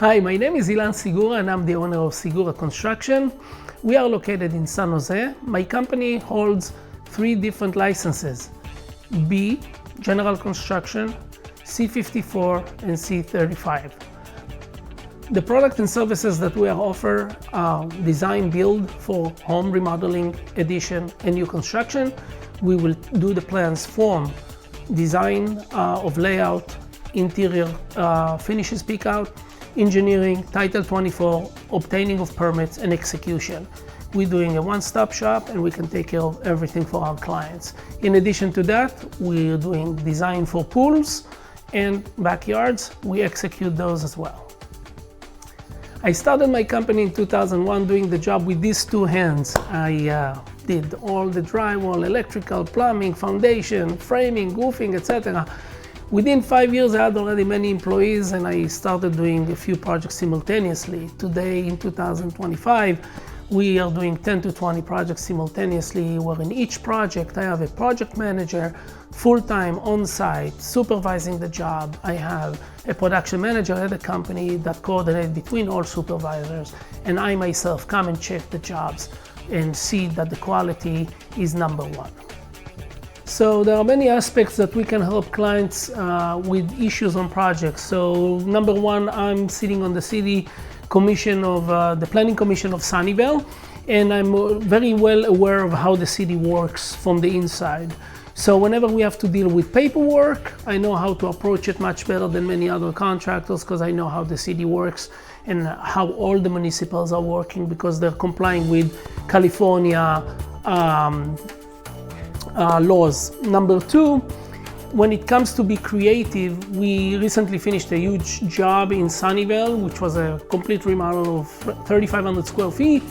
Hi, my name is Ilan Sigura and I'm the owner of Sigura Construction. We are located in San Jose. My company holds 3 different licenses: B, General Construction, C54 and C35. The product and services that we offer are design build for home remodeling, addition and new construction. We will do the plans from design of layout, interior finishes pick out, engineering, Title 24, obtaining of permits and execution. We're doing a one-stop shop and we can take care of everything for our clients. In addition to that, we're doing design for pools and backyards. We execute those as well. I started my company in 2001 doing the job with these 2 hands. I did all the drywall, electrical, plumbing, foundation, framing, roofing, etc. Within 5 years, I had already many employees and I started doing a few projects simultaneously. Today, in 2025, we are doing 10 to 20 projects simultaneously, where in each project I have a project manager, full-time on-site, supervising the job. I have a production manager at the company that coordinates between all supervisors, and I myself come and check the jobs and see that the quality is number 1. So there are many aspects that we can help clients with issues on projects. So number 1, I'm sitting on the city commission of the planning commission of Sunnyvale, and I'm very well aware of how the city works from the inside. So whenever we have to deal with paperwork, I know how to approach it much better than many other contractors, because I know how the city works and how all the municipals are working, because they're complying with California laws. Number 2, when it comes to be creative, we recently finished a huge job in Sunnyvale, which was a complete remodel of 3,500 square feet,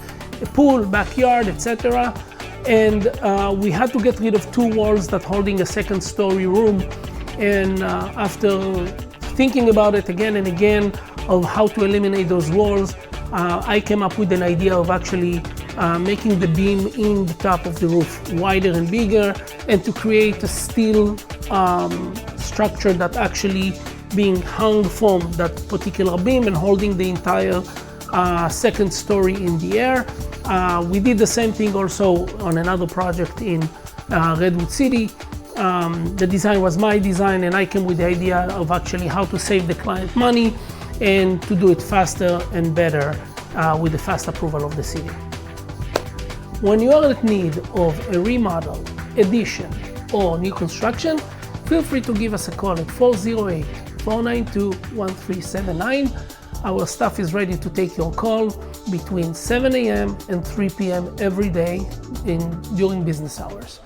a pool, backyard, etc. And we had to get rid of 2 walls that holding a second-story room. And after thinking about it again and again of how to eliminate those walls, I came up with an idea of actually making the beam in the top of the roof wider and bigger, and to create a steel structure that actually being hung from that particular beam and holding the entire second story in the air. We did the same thing also on another project in Redwood City. The design was my design, and I came with the idea of actually how to save the client money and to do it faster and better with the fast approval of the city. When you are in need of a remodel, addition, or new construction, feel free to give us a call at 408-492-1379. Our staff is ready to take your call between 7 a.m. and 3 p.m. every day during business hours.